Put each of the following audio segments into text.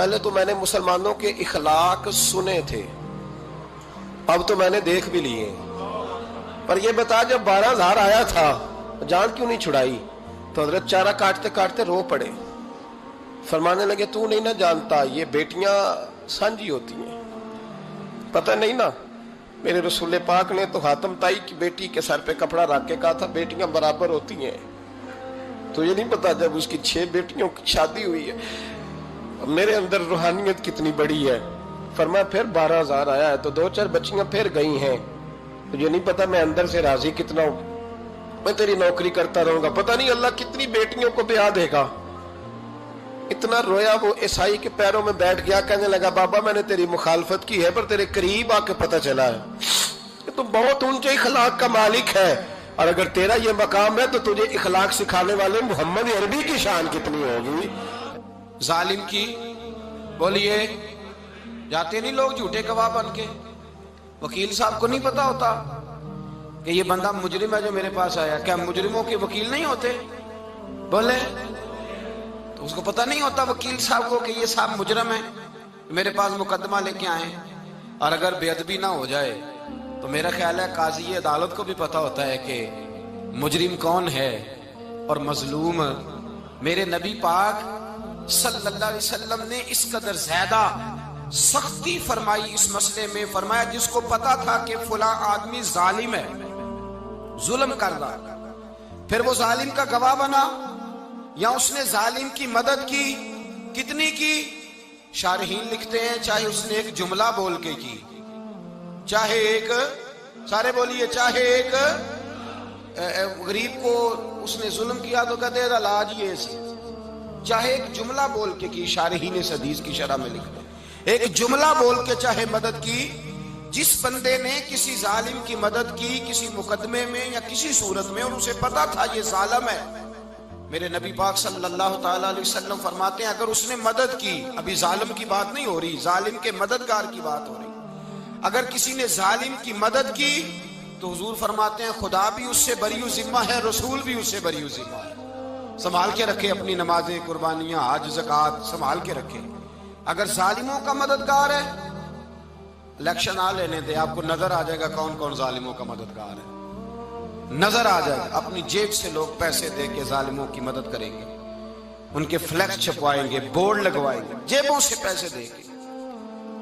پہلے تو میں نے مسلمانوں کے اخلاق سنے تھے، اب تو میں نے دیکھ بھی لیے. پر یہ بتا جب 12,000 آیا تھا جان کیوں نہیں چھڑائی؟ تو حضرت چارہ کاٹتے کاٹتے رو پڑے. فرمانے لگے تو نہیں نہ جانتا یہ بیٹیاں سانجھی ہوتی ہیں، پتہ نہیں نا. میرے رسول پاک نے تو حاتم تائی کی بیٹی کے سر پہ کپڑا رکھ کے کہا تھا بیٹیاں برابر ہوتی ہیں. تو یہ نہیں پتا جب اس کی 6 بیٹیوں کی شادی ہوئی ہے میرے اندر روحانیت کتنی بڑی ہے. فرمایا پھر 12,000 آیا ہے تو 2-4 بچیاں پھر گئی ہیں. تجھے نہیں پتا میں اندر سے راضی کتنا ہوں، میں تیری نوکری کرتا رہوں گا، پتہ نہیں اللہ کتنی بیٹیوں کو بیاہ دے گا. اتنا رویا وہ عیسائی کے پیروں میں بیٹھ گیا، کہنے لگا بابا میں نے تیری مخالفت کی ہے پر تیرے قریب آ کے پتہ چلا ہے کہ تو بہت اونچے اخلاق کا مالک ہے، اور اگر تیرا یہ مقام ہے تو تجھے اخلاق سکھانے والے محمد عربی کی شان کتنی ہوگی. ظالم کی بولیے جاتے نہیں لوگ جھوٹے گواہ بن کے. وکیل صاحب کو نہیں پتا ہوتا کہ یہ بندہ مجرم ہے جو میرے پاس آیا. کیا مجرموں کے وکیل نہیں ہوتے؟ بولے تو اس کو پتہ نہیں ہوتا وکیل صاحب کو کہ یہ صاحب مجرم ہے میرے پاس مقدمہ لے کے آئے. اور اگر بے ادبی نہ ہو جائے تو میرا خیال ہے قاضی عدالت کو بھی پتا ہوتا ہے کہ مجرم کون ہے اور مظلوم. میرے نبی پاک صلی اللہ علیہ وسلم نے اس قدر زیادہ سختی فرمائی اس مسئلے میں. فرمایا جس کو پتا تھا کہ فلاں آدمی ظالم ہے، ظلم کر رہا، پھر وہ ظالم کا گواہ بنا یا اس نے ظالم کی مدد کی، کتنی کی؟ شارحین لکھتے ہیں چاہے اس نے ایک جملہ بول کے کی، چاہے ایک، سارے بولیے، چاہے ایک غریب کو اس نے ظلم کیا تو کہتے ہیں علاج یہ سی، چاہے ایک جملہ بول کے کی. شارحین اس حدیث کی شرح میں لکھتے ہیں ایک جملہ بول کے چاہے مدد کی. جس بندے نے کسی ظالم کی مدد کی کسی مقدمے میں یا کسی صورت میں اور اسے پتا تھا یہ ظالم ہے، میرے نبی پاک صلی اللہ تعالی علیہ وسلم فرماتے ہیں اگر اس نے مدد کی، ابھی ظالم کی بات نہیں ہو رہی، ظالم کے مددگار کی بات ہو رہی، اگر کسی نے ظالم کی مدد کی تو حضور فرماتے ہیں خدا بھی اس سے بری و ذمہ ہے، رسول بھی اس سے بری و ذمہ ہے. سنبھال کے رکھے اپنی نمازیں، قربانیاں، حج، زکوٰۃ سنبھال کے رکھے. اگر ظالموں کا مددگار ہے، الیکشن آ لینے دے، آپ کو نظر آ جائے گا کون کون ظالموں کا مددگار ہے، نظر آ جائے گا. اپنی جیب سے لوگ پیسے دے کے ظالموں کی مدد کریں گے، ان کے فلیکس چھپوائیں گے، بورڈ لگوائیں گے، جیبوں سے پیسے دے کے.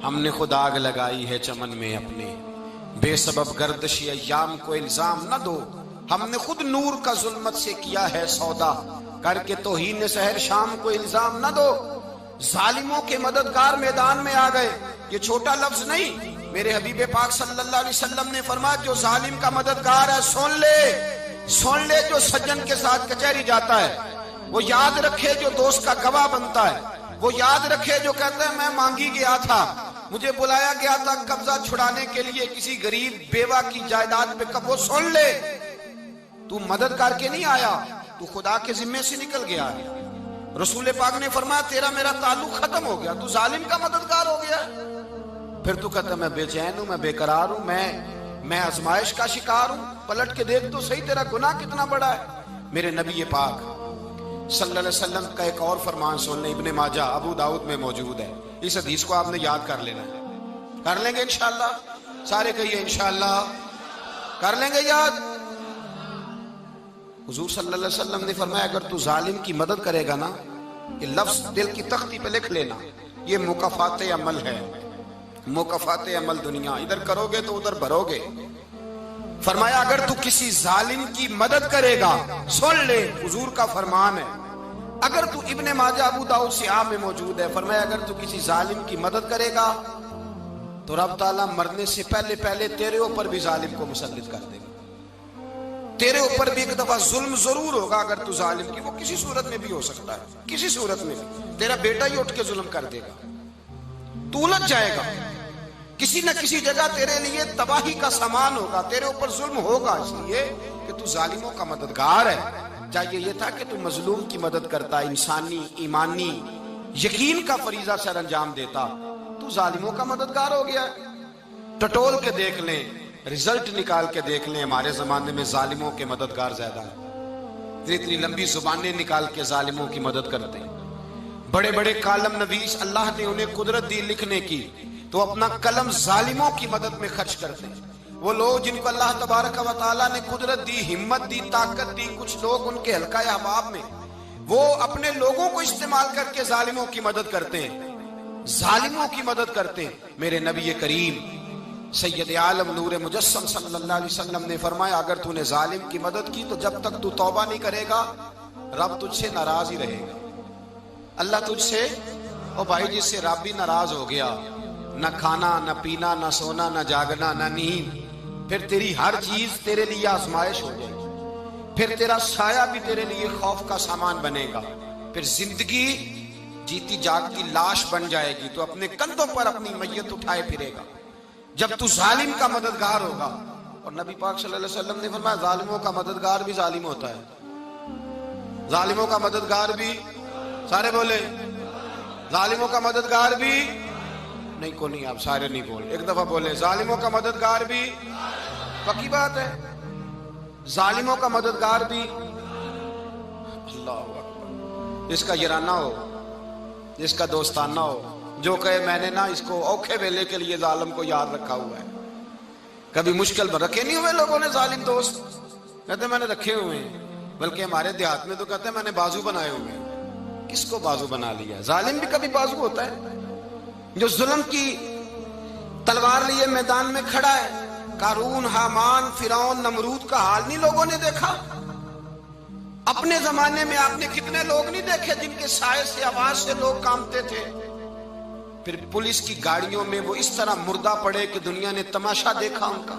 ہم نے خود آگ لگائی ہے چمن میں اپنے، بے سبب گردشی ایام کو الزام نہ دو. ہم نے خود نور کا ظلمت سے کیا ہے سودا، کر کے توہین سحر شام کو الزام نہ دو. ظالموں کے مددگار میدان میں آ گئے. یہ چھوٹا لفظ نہیں، میرے حبیب پاک صلی اللہ علیہ وسلم نے فرمایا جو ظالم کا مددگار ہے سن لے جو سجن کے ساتھ کچہری جاتا ہے، وہ یاد رکھے جو دوست کا گواہ بنتا ہے، وہ یاد رکھے جو کہتا ہے میں مانگی گیا تھا، مجھے بلایا گیا تھا قبضہ چھڑانے کے لیے کسی غریب بیوہ کی جائیداد پہ، وہ سن لے تو مدد کر کے نہیں آیا، تو خدا کے ذمے سے نکل گیا ہے. رسول پاک نے فرمایا تیرا میرا تعلق ختم ہو گیا، تو ظالم کا مددگار ہو گیا. پھر تو کہتا میں بے چین ہوں، میں بے قرار ہوں، میں آزمائش کا شکار ہوں. پلٹ کے دیکھ تو صحیح تیرا گناہ کتنا بڑا ہے. میرے نبی پاک صلی اللہ علیہ وسلم کا ایک اور فرمان سن لیں، ابن ماجہ ابو داؤد میں موجود ہے. اس حدیث کو آپ نے یاد کر لینا ہے. کر لیں گے انشاءاللہ؟ سارے کہیے انشاءاللہ کر لیں گے یاد. حضور صلی اللہ علیہ وسلم نے فرمایا اگر تو ظالم کی مدد کرے گا نا، یہ لفظ دل کی تختی پہ لکھ لینا، یہ مکافات عمل ہے، مکافات عمل دنیا، ادھر کرو گے تو ادھر بھرو گے. فرمایا اگر تو کسی ظالم کی مدد کرے گا، سن لے حضور کا فرمان ہے، اگر تو ابن ماجہ ابو داؤد سیاہ میں موجود ہے، فرمایا اگر تو کسی ظالم کی مدد کرے گا تو رب تعالیٰ مرنے سے پہلے تیرے اوپر بھی ظالم کو مسلط کر دے گا. تیرے اوپر بھی ایک دفعہ ظلم ضرور ہوگا اگر تو ظالم کی، وہ کسی صورت میں بھی ہو سکتا ہے، کسی صورت میں بھی تیرا بیٹا ہی اٹھ کے ظلم کر دے گا، تو الجھ جائے گا، کسی نہ کسی جگہ تیرے لیے تباہی کا سامان ہوگا، تیرے اوپر ظلم ہوگا، اس لیے کہ تو ظالموں کا مددگار ہے. چاہیے یہ تھا کہ تو مظلوم کی مدد کرتا، انسانی ایمانی یقین کا فریضہ سر انجام دیتا، تو ظالموں کا مددگار ہو گیا. ٹٹول کے دیکھ لیں، رزلٹ نکال کے دیکھ لیں، ہمارے زمانے میں ظالموں کے مددگار زیادہ ہیں. اتنی لمبی زبانیں نکال کے ظالموں کی مدد کرتے ہیں. بڑے بڑے کالم نویس اللہ نے انہیں قدرت دی لکھنے کی، تو اپنا قلم ظالموں کی مدد میں خرچ کرتے ہیں۔ وہ لوگ جن کو اللہ تبارک و تعالیٰ نے قدرت دی، ہمت دی، طاقت دی، کچھ لوگ ان کے حلقہ احباب میں، وہ اپنے لوگوں کو استعمال کر کے ظالموں کی مدد کرتے ہیں، ظالموں کی مدد کرتے ہیں۔ میرے نبی کریم سید عالم نور مجسم صلی اللہ علیہ وسلم نے فرمایا، اگر تو نے ظالم کی مدد کی تو جب تک تو توبہ نہیں کرے گا رب تجھ سے ناراض ہی رہے گا۔ اللہ تجھ سے، او بھائی جس سے رب بھی ناراض ہو گیا، نہ کھانا نہ پینا نہ سونا نہ جاگنا نہ نیند، پھر تیری ہر چیز تیرے لیے آزمائش ہو جائے گی، پھر تیرا سایہ بھی تیرے لیے خوف کا سامان بنے گا، پھر زندگی جیتی جاگتی لاش بن جائے گی، تو اپنے کندھوں پر اپنی میت اٹھائے پھرے گا جب تو ظالم کا مددگار ہوگا۔ اور نبی پاک صلی اللہ علیہ وسلم نے فرمایا، ظالموں کا مددگار بھی ظالم ہوتا ہے، ظالموں کا مددگار بھی، سارے بولے ظالموں کا مددگار بھی نہیں، کو نہیں، آپ سارے نہیں بولے، ایک دفعہ بولے ظالموں کا مددگار بھی، پکی بات ہے، ظالموں کا مددگار بھی۔ اللہ اکبر، جس کا یارانہ ہو، جس کا دوستانہ ہو، جو کہے میں نے نا اس کو اوکھے ویلے کے لیے ظالم کو یاد رکھا ہوا ہے۔ کبھی مشکل میں رکھے نہیں ہوئے لوگوں نے ظالم دوست، کہتے میں نے رکھے ہوئے ہیں، بلکہ ہمارے دیہات میں تو کہتے ہیں میں نے بازو بنائے ہوئے ہیں۔ کس کو بازو بنا لیا؟ ظالم بھی کبھی بازو ہوتا ہے، جو ظلم کی تلوار لیے میدان میں کھڑا ہے۔ قارون، حامان، فرعون، نمرود کا حال نہیں لوگوں نے دیکھا؟ اپنے زمانے میں آپ نے کتنے لوگ نہیں دیکھے جن کے سائے سے، آواز سے لوگ کانپتے تھے؟ پھر پولیس کی گاڑیوں میں وہ اس طرح مردہ پڑے کہ دنیا نے تماشا دیکھا ان کا۔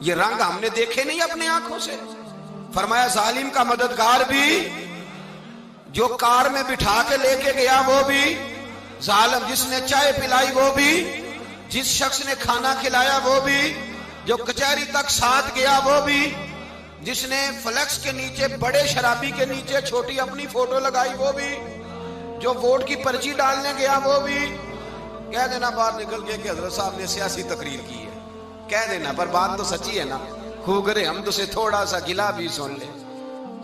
یہ رنگ ہم نے دیکھے نہیں اپنے آنکھوں سے۔ فرمایا ظالم کا مددگار بھی، جو کار میں بٹھا کے لے کے گیا وہ بھی ظالم، جس نے چائے پلائی وہ بھی، جس شخص نے کھانا کھلایا وہ بھی، جو کچہری تک ساتھ گیا وہ بھی، جس نے فلیکس کے نیچے، بڑے شرابی کے نیچے چھوٹی اپنی فوٹو لگائی وہ بھی، جو ووٹ کی پرچی ڈالنے گیا وہ بھی۔ کہہ دینا باہر نکل کے کہ حضرت صاحب نے سیاسی تقریر کی ہے، کہہ دینا، پر بات تو سچی ہے نا۔ خو کرے ہم تو سے تھوڑا سا گلا بھی سن لے،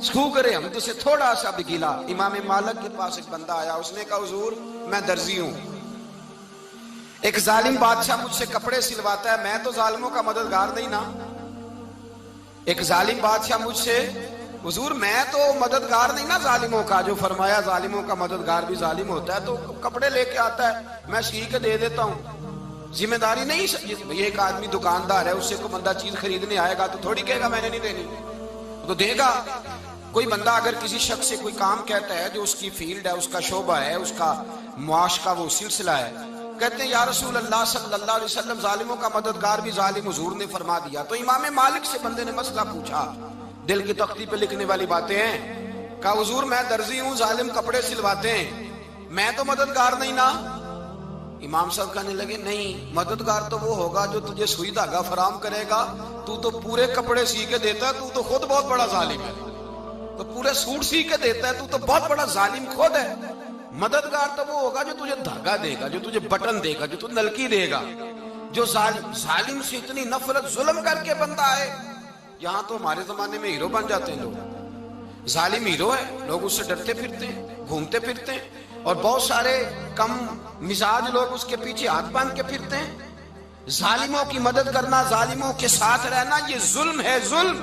خو کرے ہم تو سے تھوڑا سا بھی گلا۔ امام مالک کے پاس ایک بندہ آیا، اس نے کہا حضور میں درزی ہوں، ایک ظالم بادشاہ مجھ سے کپڑے سلواتا ہے، میں تو ظالموں کا مددگار نہیں نا۔ ایک ظالم بادشاہ مجھ سے، حضور میں تو مددگار نہیں نا ظالموں کا، جو فرمایا ظالموں کا مددگار بھی ظالم ہوتا ہے، تو کپڑے لے کے آتا ہے میں سی کے دے دیتا ہوں، ذمہ داری نہیں۔ یہ ایک آدمی دکاندار ہے، اس سے کوئی بندہ چیز خریدنے آئے گا تو تھوڑی کہے گا میں نے نہیں دینی، تو دے گا۔ کوئی بندہ اگر کسی شخص سے کوئی کام کہتا ہے جو اس کی فیلڈ ہے، اس کا شعبہ ہے، اس کا معاش کا وہ سلسلہ ہے، کہتے ہیں یا رسول اللہ صلی اللہ علیہ وسلم ظالموں کا مددگار بھی ظالم، حضور نے فرما دیا۔ تو امام مالک سے بندے نے مسئلہ پوچھا، دل کی تختی پہ لکھنے والی باتیں ہیں، کہا حضور میں درزی ہوں، ظالم کپڑے سلواتے ہیں، میں تو مددگار نہیں نا۔ امام صاحب کہنے لگے نہیں، مددگار تو وہ ہوگا جو تجھے سوئی دھاگا فراہم کرے گا، تو پورے کپڑے سی کے دیتا ہے، تو خود بہت بڑا ظالم ہے، تو پورے سوٹ سی کے دیتا ہے، تو بہت بڑا ظالم خود ہے۔ مددگار تو وہ ہوگا جو تجھے دھاگا دے گا، جو تجھے بٹن دے گا، جو تجھے نلکی دے گا، جو ظالم سے اتنی نفرت ظلم کر کے بندہ ہے۔ یہاں تو ہمارے زمانے میں ہیرو بن جاتے ہیں لوگ، ظالم ہیرو ہے، لوگ اس سے ڈرتے پھرتے ہیں، گھومتے پھرتے ہیں، اور بہت سارے کم مزاج لوگ اس کے پیچھے ہاتھ باندھ کے پھرتے ہیں۔ ظالموں کی مدد کرنا، ظالموں کے ساتھ رہنا، یہ ظلم ہے، ظلم،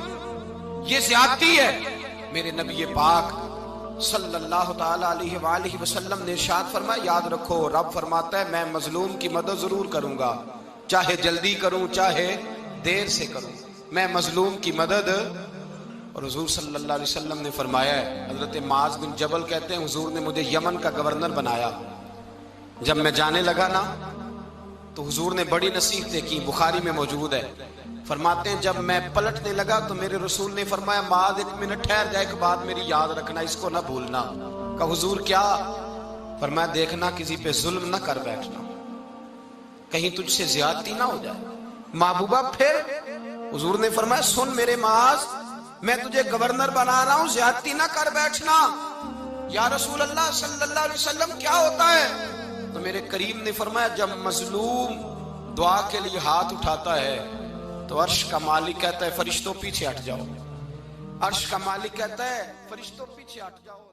یہ زیادتی ہے۔ میرے نبی پاک صلی اللہ تعالی علیہ وآلہ وسلم نے ارشاد فرمایا، یاد رکھو رب فرماتا ہے میں مظلوم کی مدد ضرور کروں گا، چاہے جلدی کروں چاہے دیر سے کروں، میں مظلوم کی مدد۔ اور حضور صلی اللہ علیہ وسلم نے فرمایا ہے، حضرت معاذ بن جبل کہتے ہیں حضور نے مجھے یمن کا گورنر بنایا، جب میں جانے لگا نا تو حضور نے بڑی نصیحتیں کی، بخاری میں موجود ہے، فرماتے ہیں جب میں پلٹنے لگا تو میرے رسول نے فرمایا معاذ ایک منٹ ٹھہر جا، ایک بات میری یاد رکھنا، اس کو نہ بھولنا۔ کہا حضور کیا؟ فرمایا دیکھنا کسی پہ ظلم نہ کر بیٹھنا، کہیں تجھ سے زیادتی نہ ہو جائے۔ محبوبہ پھر حضور نے فرمایا سن میرے معاذ، میں تجھے گورنر بنا رہا ہوں، زیادتی نہ کر بیٹھنا۔ یا رسول اللہ صلی اللہ علیہ وسلم کیا ہوتا ہے؟ تو میرے کریم نے فرمایا جب مظلوم دعا کے لیے ہاتھ اٹھاتا ہے تو عرش کا مالک کہتا ہے فرشتوں پیچھے ہٹ جاؤ، عرش کا مالک کہتا ہے فرشتوں پیچھے ہٹ جاؤ۔